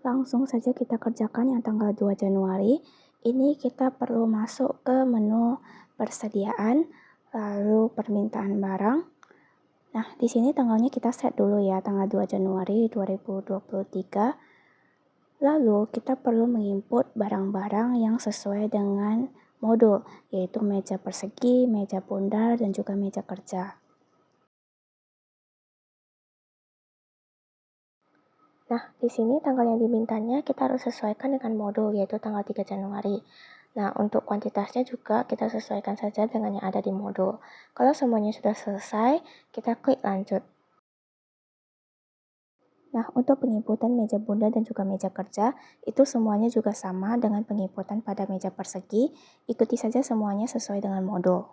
Langsung saja kita kerjakan yang tanggal 2 Januari. Ini kita perlu masuk ke menu persediaan, lalu permintaan barang. Nah, di sini tanggalnya kita set dulu ya, tanggal 2 Januari 2023. Lalu kita perlu menginput barang-barang yang sesuai dengan modul, yaitu meja persegi, meja bundar, dan juga meja kerja. Nah, di sini tanggal yang dimintanya kita harus sesuaikan dengan modul, yaitu tanggal 3 Januari. Nah, untuk kuantitasnya juga kita sesuaikan saja dengan yang ada di modul. Kalau semuanya sudah selesai, kita klik lanjut. Nah, untuk penginputan meja bundar dan juga meja kerja, itu semuanya juga sama dengan penginputan pada meja persegi. Ikuti saja semuanya sesuai dengan modul.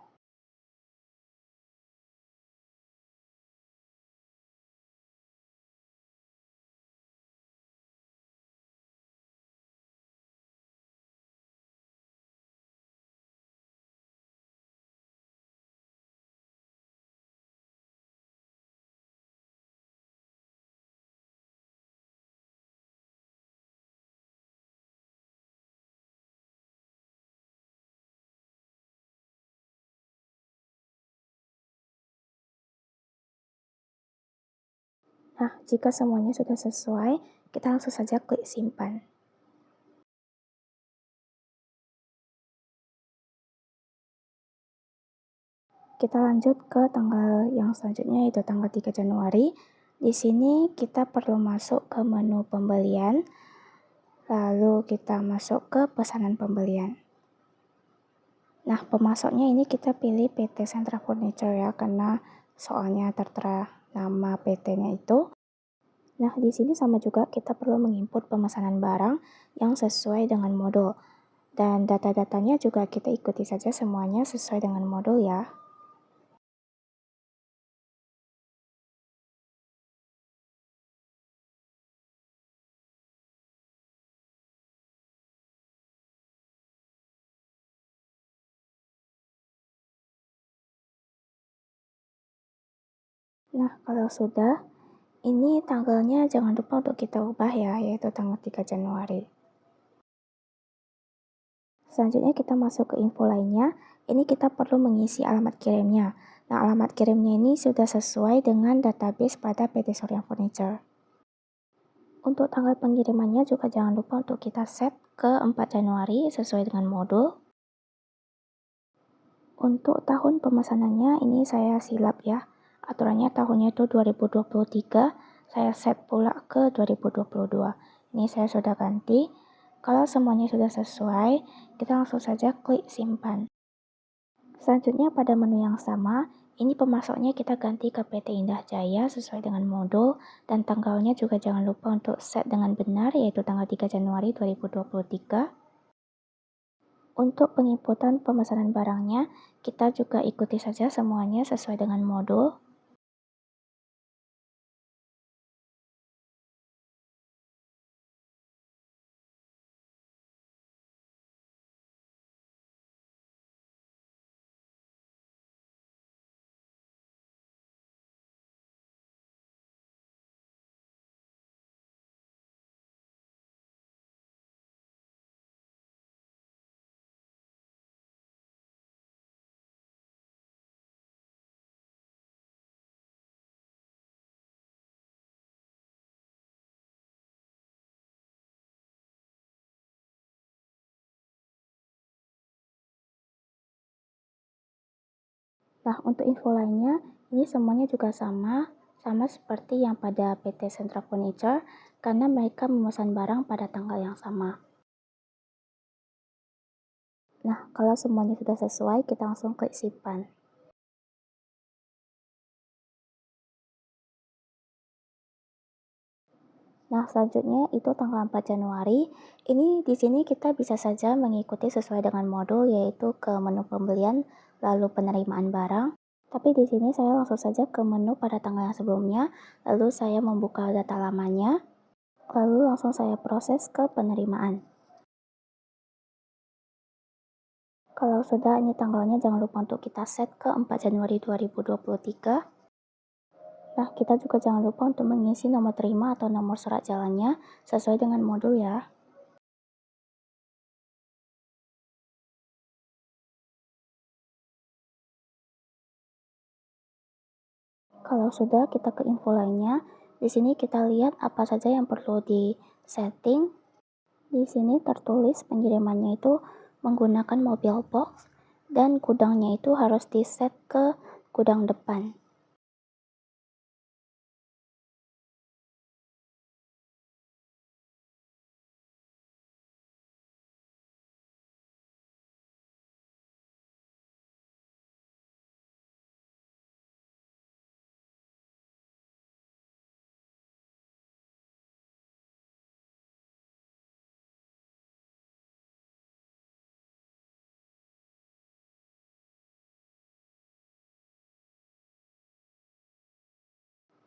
Nah, jika semuanya sudah sesuai, kita langsung saja klik simpan. Kita lanjut ke tanggal yang selanjutnya, yaitu tanggal 3 Januari. Di sini kita perlu masuk ke menu pembelian, lalu kita masuk ke pesanan pembelian. Nah, pemasoknya ini kita pilih PT Sentra Furniture ya, karena soalnya tertera nama PT-nya itu. Nah, di sini sama juga kita perlu menginput pemesanan barang yang sesuai dengan modul. Dan data-datanya juga kita ikuti saja semuanya sesuai dengan modul ya. Nah, kalau sudah, ini tanggalnya jangan lupa untuk kita ubah ya, yaitu tanggal 3 Januari. Selanjutnya kita masuk ke info lainnya. Ini kita perlu mengisi alamat kirimnya. Nah, alamat kirimnya ini sudah sesuai dengan database pada PT Surya Furniture. Untuk tanggal pengirimannya juga jangan lupa untuk kita set ke 4 Januari sesuai dengan modul. Untuk tahun pemesanannya ini saya silap ya. Aturannya tahunnya itu 2023, saya set pula ke 2022. Ini saya sudah ganti. Kalau semuanya sudah sesuai, kita langsung saja klik simpan. Selanjutnya pada menu yang sama, ini pemasoknya kita ganti ke PT Indah Jaya sesuai dengan modul, dan tanggalnya juga jangan lupa untuk set dengan benar, yaitu tanggal 3 Januari 2023. Untuk penginputan pemesanan barangnya, kita juga ikuti saja semuanya sesuai dengan modul. Nah, untuk info lainnya, ini semuanya juga sama seperti yang pada PT Sentra Furniture, karena mereka memesan barang pada tanggal yang sama. Nah, kalau semuanya sudah sesuai, kita langsung klik simpan. Nah, selanjutnya itu tanggal 4 Januari. Ini di sini kita bisa saja mengikuti sesuai dengan modul, yaitu ke menu pembelian, lalu penerimaan barang. Tapi di sini saya langsung saja ke menu pada tanggal yang sebelumnya, lalu saya membuka data lamanya, lalu langsung saya proses ke penerimaan. Kalau sudah, ini tanggalnya jangan lupa untuk kita set ke 4 Januari 2023. Nah, kita juga jangan lupa untuk mengisi nomor terima atau nomor surat jalannya sesuai dengan modul ya. Kalau sudah, kita ke info lainnya. Di sini kita lihat apa saja yang perlu di setting. Di sini tertulis pengirimannya itu menggunakan mobil box dan gudangnya itu harus di set ke gudang depan.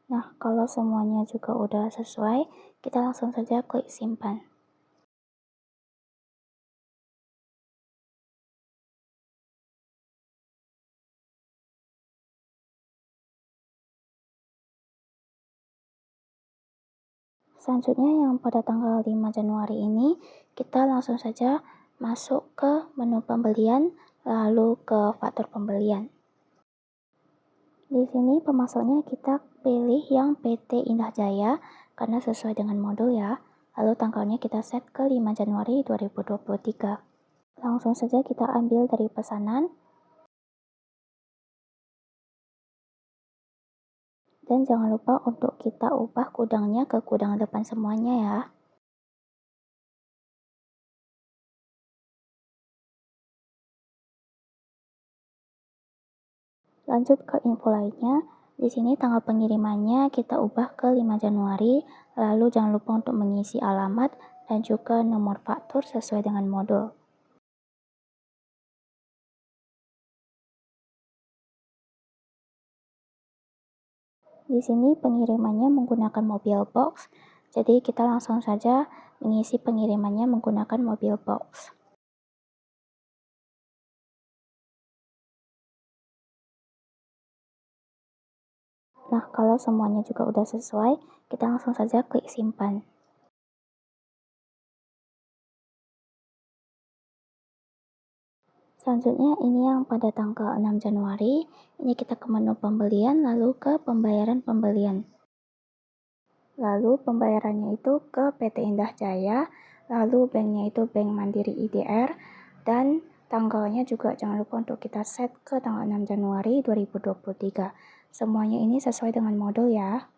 Nah, kalau semuanya juga udah sesuai, kita langsung saja klik simpan. Selanjutnya yang pada tanggal 5 Januari ini, kita langsung saja masuk ke menu pembelian, lalu ke faktur pembelian. Di sini pemasoknya kita pilih yang PT Indah Jaya karena sesuai dengan modul ya. Lalu tanggalnya kita set ke 5 Januari 2023. Langsung saja kita ambil dari pesanan. Dan jangan lupa untuk kita ubah gudangnya ke gudang depan semuanya ya. Lanjut ke info lainnya. Di sini tanggal pengirimannya kita ubah ke 5 Januari, lalu jangan lupa untuk mengisi alamat dan juga nomor faktur sesuai dengan modul. Di sini pengirimannya menggunakan mobil box, jadi kita langsung saja mengisi pengirimannya menggunakan mobil box. Nah, kalau semuanya juga udah sesuai, kita langsung saja klik simpan. Selanjutnya ini yang pada tanggal 6 Januari, ini kita ke menu pembelian lalu ke pembayaran pembelian. Lalu pembayarannya itu ke PT Indah Jaya, lalu banknya itu Bank Mandiri IDR, dan tanggalnya juga jangan lupa untuk kita set ke tanggal 6 Januari 2023. Semuanya ini sesuai dengan modul ya.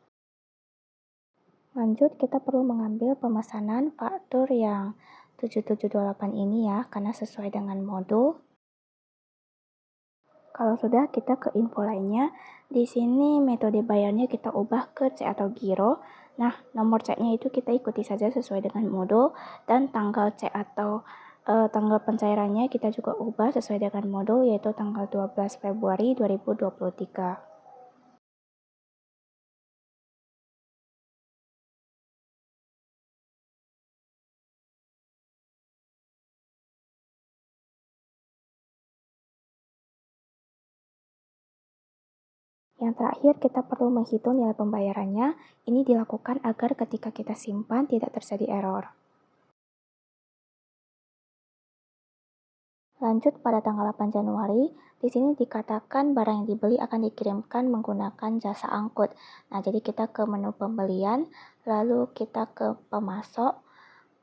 Lanjut, kita perlu mengambil pemesanan faktur yang 7728 ini ya, karena sesuai dengan modul. Kalau sudah, kita ke info lainnya. Di sini metode bayarnya kita ubah ke cek atau giro. Nah, nomor ceknya itu kita ikuti saja sesuai dengan modul dan tanggal cek atau tanggal pencairannya kita juga ubah sesuai dengan modul yaitu tanggal 12 Februari 2023. Yang terakhir, kita perlu menghitung nilai pembayarannya. Ini dilakukan agar ketika kita simpan tidak terjadi error. Lanjut pada tanggal 8 Januari, di sini dikatakan barang yang dibeli akan dikirimkan menggunakan jasa angkut. Nah, jadi kita ke menu pembelian, lalu kita ke pemasok.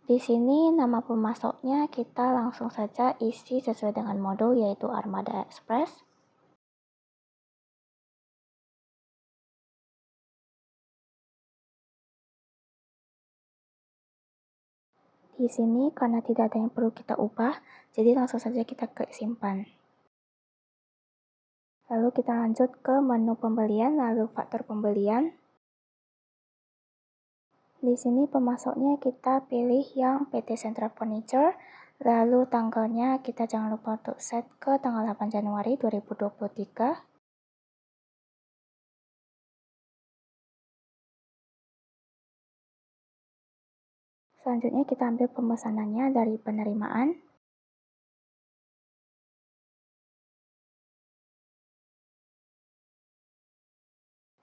Di sini nama pemasoknya kita langsung saja isi sesuai dengan modul yaitu Armada Express. Di sini karena tidak ada yang perlu kita ubah, jadi langsung saja kita klik simpan. Lalu kita lanjut ke menu pembelian, lalu faktur pembelian. Di sini pemasoknya kita pilih yang PT Central Furniture, lalu tanggalnya kita jangan lupa untuk set ke tanggal 8 Januari 2023. Selanjutnya kita ambil pemesanannya dari penerimaan.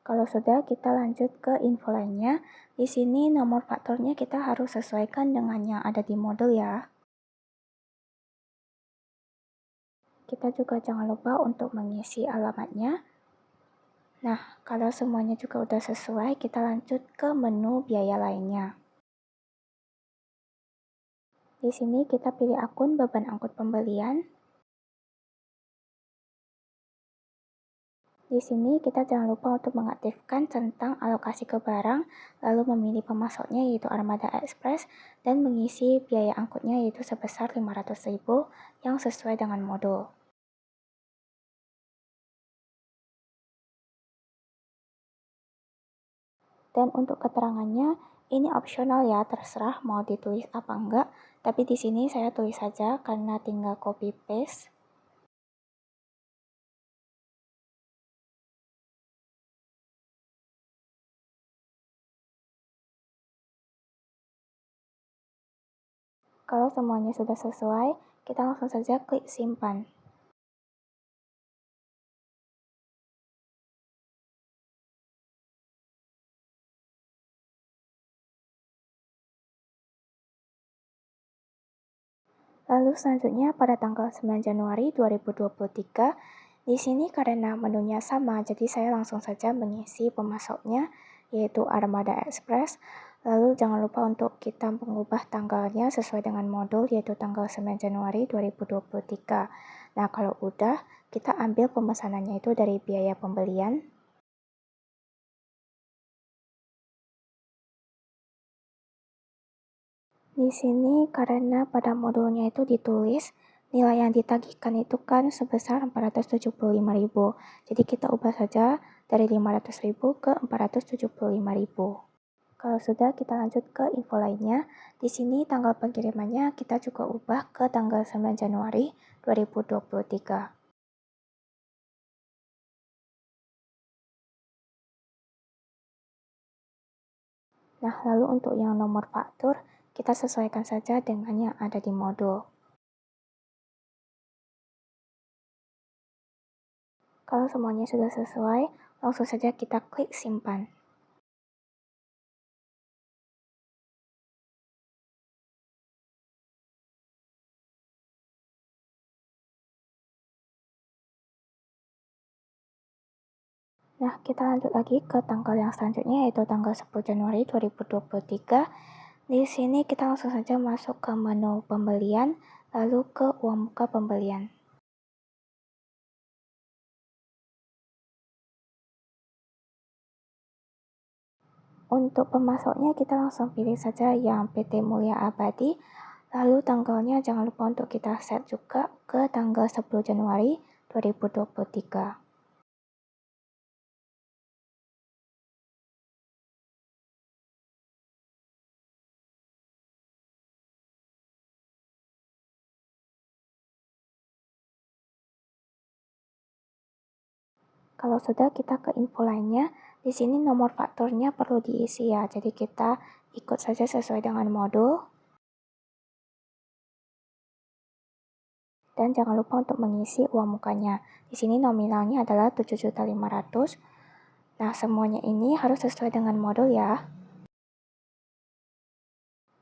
Kalau sudah, kita lanjut ke info lainnya. Di sini nomor fakturnya kita harus sesuaikan dengan yang ada di modul ya. Kita juga jangan lupa untuk mengisi alamatnya. Nah, kalau semuanya juga udah sesuai, kita lanjut ke menu biaya lainnya. Di sini kita pilih akun beban angkut pembelian. Di sini kita jangan lupa untuk mengaktifkan tentang alokasi ke barang, lalu memilih pemasoknya yaitu Armada Express, dan mengisi biaya angkutnya yaitu sebesar 500.000 yang sesuai dengan modul. Dan untuk keterangannya, ini opsional ya, terserah mau ditulis apa enggak, tapi di sini saya tulis saja karena tinggal copy paste. Kalau semuanya sudah sesuai, kita langsung saja klik simpan. Lalu selanjutnya pada tanggal 9 Januari 2023, di sini karena menunya sama, jadi saya langsung saja mengisi pemasoknya, yaitu Armada Express. Lalu jangan lupa untuk kita mengubah tanggalnya sesuai dengan modul, yaitu tanggal 9 Januari 2023. Nah, kalau udah, kita ambil pemesanannya itu dari biaya pembelian. Di sini karena pada modulnya itu ditulis nilai yang ditagihkan itu kan sebesar 475.000. Jadi kita ubah saja dari 500.000 ke 475.000. Kalau sudah, kita lanjut ke info lainnya. Di sini tanggal pengirimannya kita juga ubah ke tanggal 9 Januari 2023. Nah, lalu untuk yang nomor faktur, kita sesuaikan saja dengan yang ada di modul. Kalau semuanya sudah sesuai, langsung saja kita klik simpan. Nah, kita lanjut lagi ke tanggal yang selanjutnya, yaitu tanggal 10 Januari 2023. Di sini kita langsung saja masuk ke menu pembelian, lalu ke uang muka pembelian. Untuk pemasoknya kita langsung pilih saja yang PT Mulia Abadi, lalu tanggalnya jangan lupa untuk kita set juga ke tanggal 10 Januari 2023. Kalau sudah, kita ke info lainnya. Di sini nomor fakturnya perlu diisi ya, jadi kita ikut saja sesuai dengan modul. Dan jangan lupa untuk mengisi uang mukanya. Di sini nominalnya adalah 7.500.000. Nah, semuanya ini harus sesuai dengan modul ya.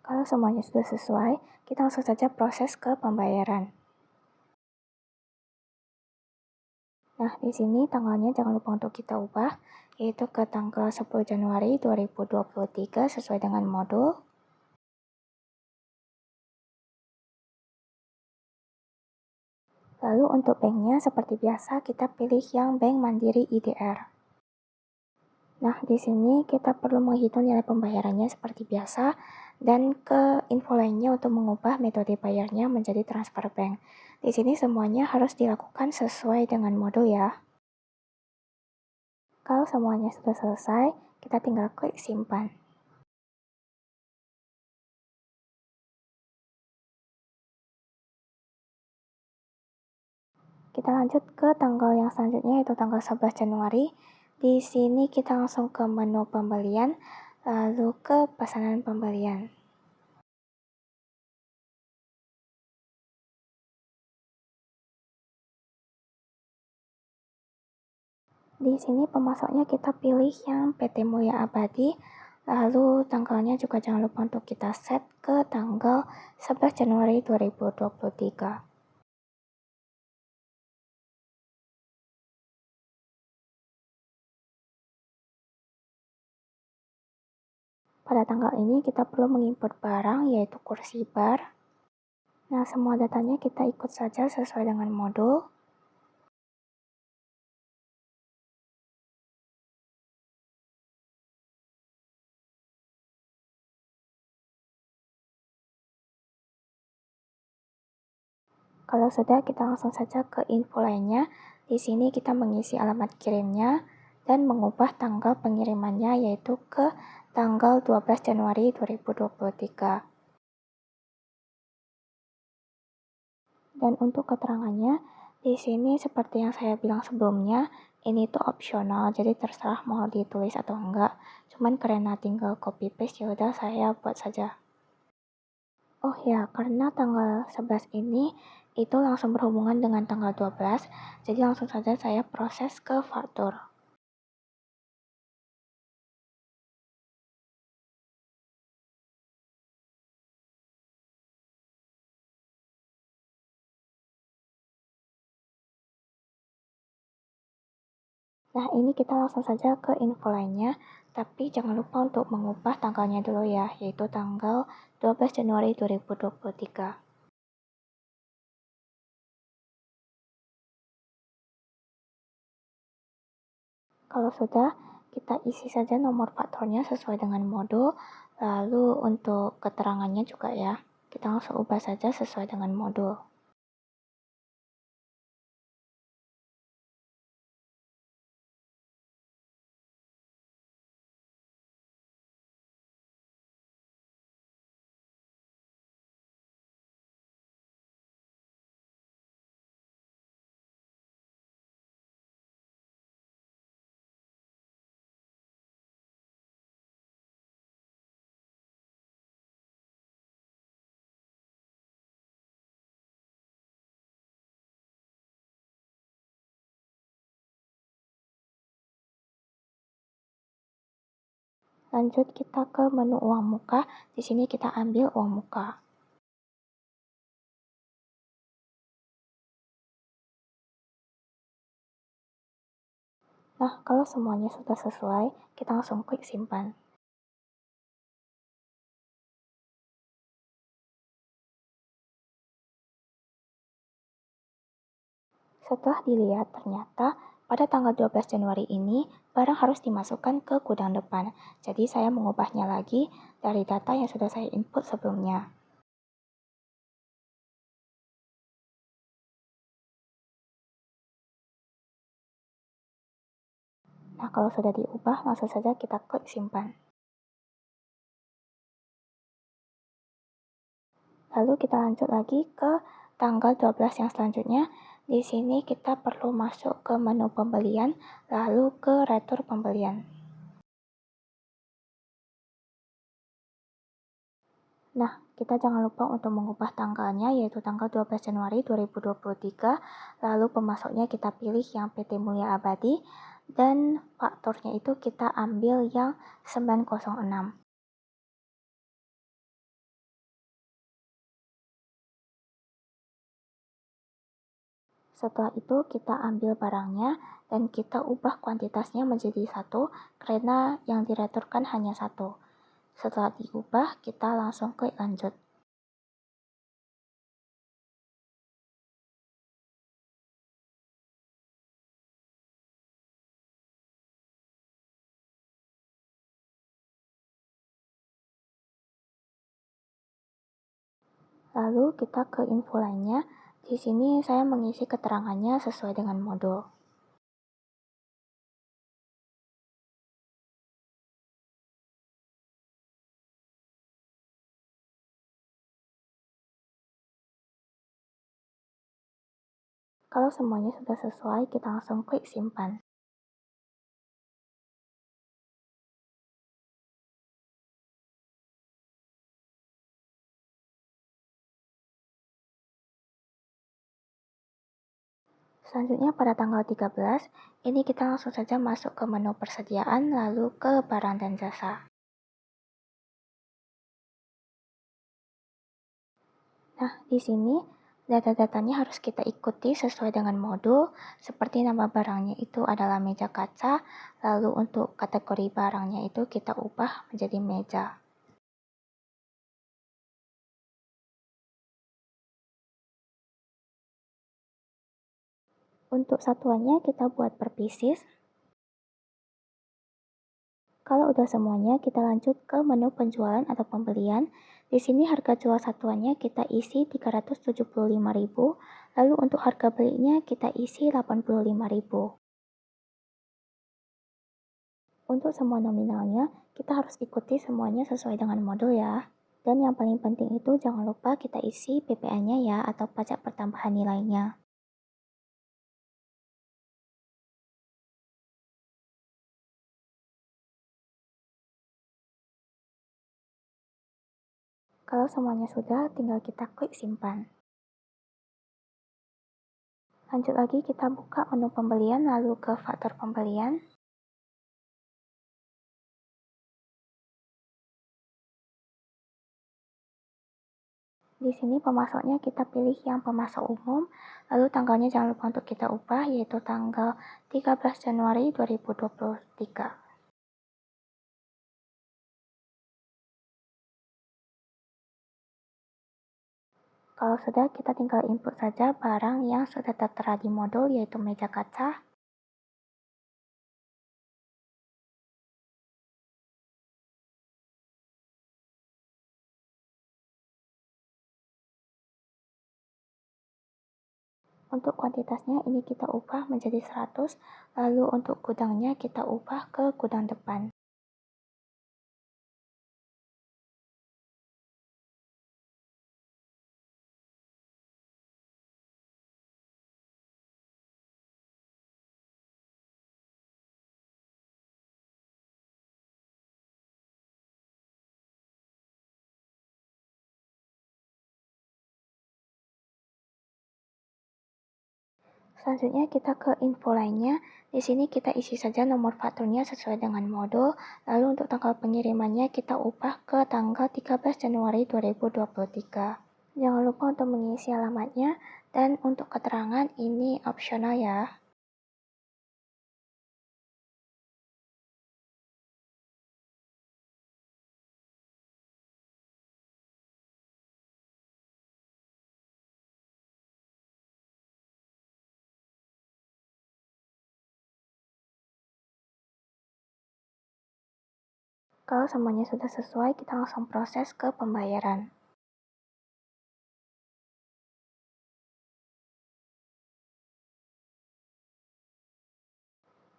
Kalau semuanya sudah sesuai, kita langsung saja proses ke pembayaran. Nah, di sini tanggalnya jangan lupa untuk kita ubah, yaitu ke tanggal 10 Januari 2023 sesuai dengan modul. Lalu untuk banknya seperti biasa kita pilih yang Bank Mandiri IDR. Nah, di sini kita perlu menghitung nilai pembayarannya seperti biasa dan ke info lainnya untuk mengubah metode bayarnya menjadi transfer bank. Di sini semuanya harus dilakukan sesuai dengan modul ya. Kalau semuanya sudah selesai, kita tinggal klik simpan. Kita lanjut ke tanggal yang selanjutnya, yaitu tanggal 11 Januari. Di sini kita langsung ke menu pembelian, lalu ke pesanan pembelian. Di sini pemasoknya kita pilih yang PT Mulia Abadi, lalu tanggalnya juga jangan lupa untuk kita set ke tanggal 11 Januari 2023. Pada tanggal ini kita perlu menginput barang yaitu kursi bar. Nah, semua datanya kita ikut saja sesuai dengan modul. Kalau sudah, kita langsung saja ke info lainnya. Di sini kita mengisi alamat kirimnya dan mengubah tanggal pengirimannya yaitu ke tanggal 12 Januari 2023. Dan untuk keterangannya, di sini seperti yang saya bilang sebelumnya, ini tuh opsional, jadi terserah mau ditulis atau enggak. Cuman karena tinggal copy paste, yaudah saya buat saja. Oh ya, karena tanggal 11 ini itu langsung berhubungan dengan tanggal 12, jadi langsung saja saya proses ke faktur. Nah, ini kita langsung saja ke info lainnya, tapi jangan lupa untuk mengubah tanggalnya dulu ya, yaitu tanggal 12 Januari 2023. Kalau sudah, kita isi saja nomor fakturnya sesuai dengan modul, lalu untuk keterangannya juga ya, kita langsung ubah saja sesuai dengan modul. Lanjut kita ke menu uang muka, di sini kita ambil uang muka. Nah, kalau semuanya sudah sesuai, kita langsung klik simpan. Setelah dilihat, ternyata pada tanggal 12 Januari ini, barang harus dimasukkan ke gudang depan. Jadi saya mengubahnya lagi dari data yang sudah saya input sebelumnya. Nah, kalau sudah diubah, langsung saja kita klik simpan. Lalu kita lanjut lagi ke tanggal 12 yang selanjutnya. Di sini kita perlu masuk ke menu pembelian, lalu ke retur pembelian. Nah, kita jangan lupa untuk mengubah tanggalnya, yaitu tanggal 12 Januari 2023, lalu pemasoknya kita pilih yang PT Mulia Abadi, dan fakturnya itu kita ambil yang 906. Setelah itu kita ambil barangnya dan kita ubah kuantitasnya menjadi 1 karena yang direturkan hanya 1. Setelah diubah, kita langsung klik lanjut. Lalu kita ke info lainnya. Di sini saya mengisi keterangannya sesuai dengan modul. Kalau semuanya sudah sesuai, kita langsung klik simpan. Selanjutnya pada tanggal 13, ini kita langsung saja masuk ke menu persediaan lalu ke barang dan jasa. Nah, di sini data-datanya harus kita ikuti sesuai dengan modul, seperti nama barangnya itu adalah meja kaca, lalu untuk kategori barangnya itu kita ubah menjadi meja. Untuk satuannya kita buat per pieces. Kalau udah semuanya, kita lanjut ke menu penjualan atau pembelian. Di sini harga jual satuannya kita isi 375.000, lalu untuk harga belinya kita isi 85.000. Untuk semua nominalnya, kita harus ikuti semuanya sesuai dengan modul ya. Dan yang paling penting itu jangan lupa kita isi PPN-nya ya, atau pajak pertambahan nilainya. Kalau semuanya sudah, tinggal kita klik simpan. Lanjut lagi kita buka menu pembelian lalu ke faktur pembelian. Di sini pemasoknya kita pilih yang pemasok umum, lalu tanggalnya jangan lupa untuk kita ubah yaitu tanggal 13 Januari 2023. Kalau sudah, kita tinggal input saja barang yang sudah tertera di modul yaitu meja kaca. Untuk kuantitasnya ini kita ubah menjadi 100, lalu untuk gudangnya kita ubah ke gudang depan. Selanjutnya kita ke info lainnya. Di sini kita isi saja nomor fakturnya sesuai dengan modul. Lalu untuk tanggal pengirimannya kita ubah ke tanggal 13 Januari 2023. Jangan lupa untuk mengisi alamatnya dan untuk keterangan ini opsional ya. Kalau semuanya sudah sesuai, kita langsung proses ke pembayaran.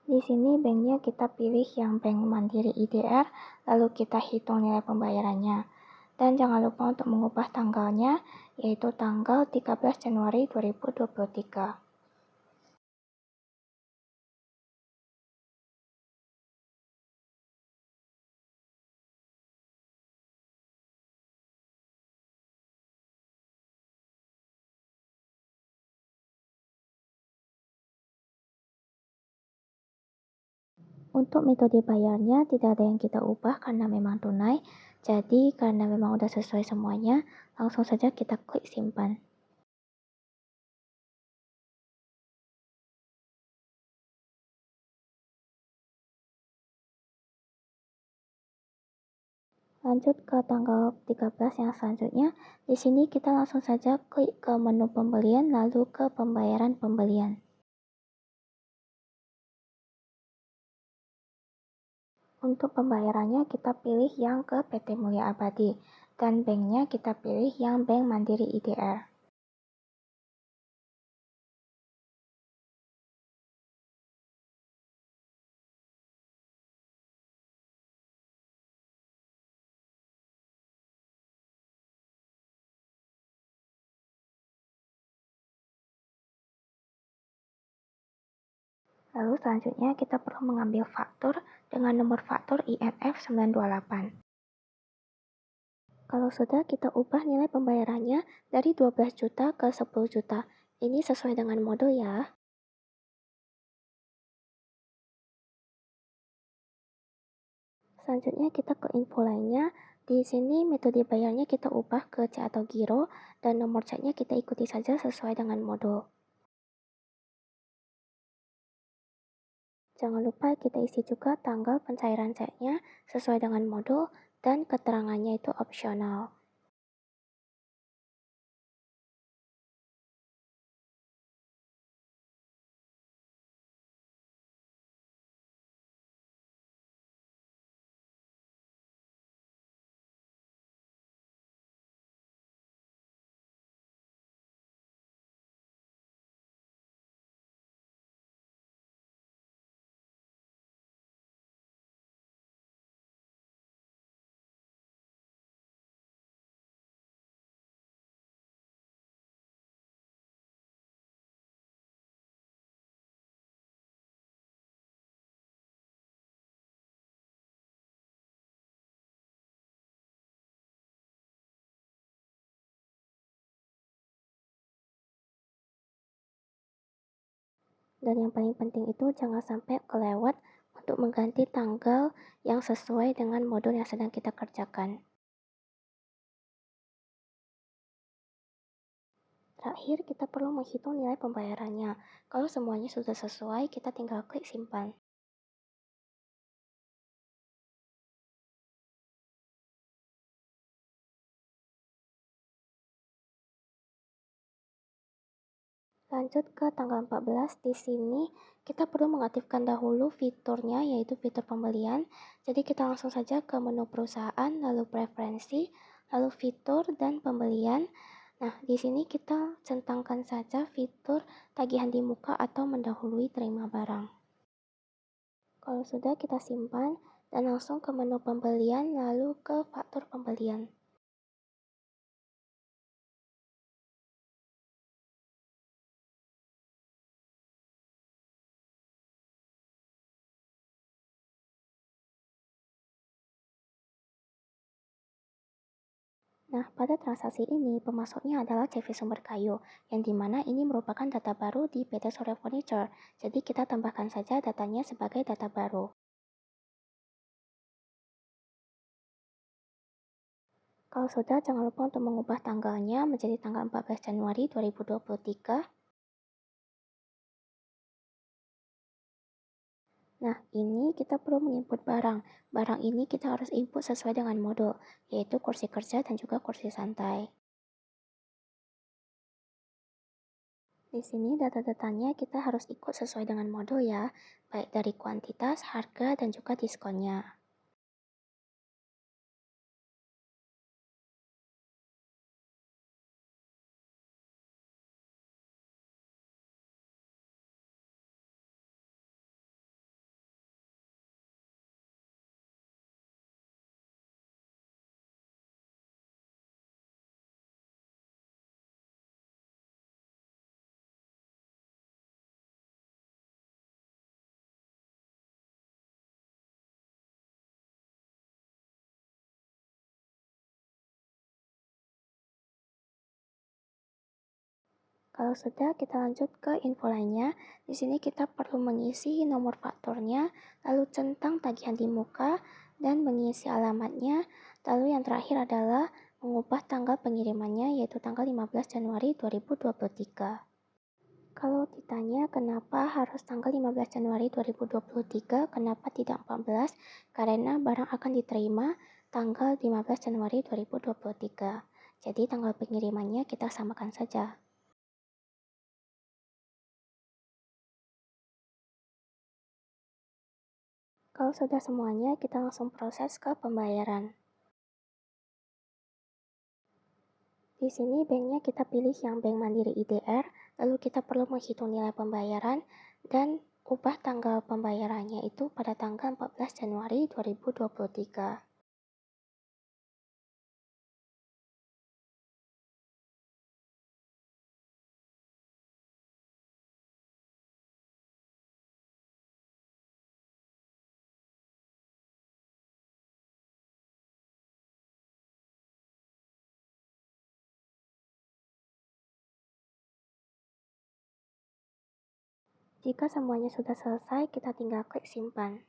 Di sini banknya kita pilih yang Bank Mandiri IDR, lalu kita hitung nilai pembayarannya. Dan jangan lupa untuk mengubah tanggalnya, yaitu tanggal 13 Januari 2023. Untuk metode bayarnya tidak ada yang kita ubah karena memang tunai. Jadi karena memang udah sesuai semuanya, langsung saja kita klik simpan. Lanjut ke tanggal 13 yang selanjutnya. Di sini kita langsung saja klik ke menu pembelian lalu ke pembayaran pembelian. Untuk pembayarannya kita pilih yang ke PT Mulya Abadi dan banknya kita pilih yang Bank Mandiri IDR. Lalu selanjutnya kita perlu mengambil faktur dengan nomor faktur INF 928. Kalau sudah, kita ubah nilai pembayarannya dari 12 juta ke 10 juta. Ini sesuai dengan modul ya. Selanjutnya kita ke info lainnya. Di sini metode bayarnya kita ubah ke C atau giro dan nomor ceknya kita ikuti saja sesuai dengan modul. Jangan lupa kita isi juga tanggal pencairan ceknya sesuai dengan modul dan keterangannya itu opsional. Dan yang paling penting itu jangan sampai kelewat untuk mengganti tanggal yang sesuai dengan modul yang sedang kita kerjakan. Terakhir, kita perlu menghitung nilai pembayarannya. Kalau semuanya sudah sesuai, kita tinggal klik simpan. Lanjut ke tanggal 14, di sini kita perlu mengaktifkan dahulu fiturnya, yaitu fitur pembelian. Jadi kita langsung saja ke menu perusahaan, lalu preferensi, lalu fitur dan pembelian. Nah, di sini kita centangkan saja fitur tagihan di muka atau mendahului terima barang. Kalau sudah, kita simpan dan langsung ke menu pembelian, lalu ke faktur pembelian. Nah, pada transaksi ini, pemasoknya adalah CV Sumber Kayu, yang dimana ini merupakan data baru di PT Sore Furniture. Jadi kita tambahkan saja datanya sebagai data baru. Kalau sudah, jangan lupa untuk mengubah tanggalnya menjadi tanggal 14 Januari 2023. Nah, ini kita perlu menginput barang. Barang ini kita harus input sesuai dengan modul, yaitu kursi kerja dan juga kursi santai. Di sini data-datanya kita harus ikut sesuai dengan modul ya, baik dari kuantitas, harga, dan juga diskonnya. Kalau sudah, kita lanjut ke info lainnya. Di sini kita perlu mengisi nomor fakturnya, lalu centang tagihan di muka, dan mengisi alamatnya. Lalu yang terakhir adalah mengubah tanggal pengirimannya, yaitu tanggal 15 Januari 2023. Kalau ditanya kenapa harus tanggal 15 Januari 2023, kenapa tidak 14? Karena barang akan diterima tanggal 15 Januari 2023. Jadi tanggal pengirimannya kita samakan saja. Kalau sudah semuanya, kita langsung proses ke pembayaran. Di sini banknya kita pilih yang Bank Mandiri IDR, lalu kita perlu menghitung nilai pembayaran dan ubah tanggal pembayarannya itu pada tanggal 14 Januari 2023. Jika semuanya sudah selesai, kita tinggal klik simpan.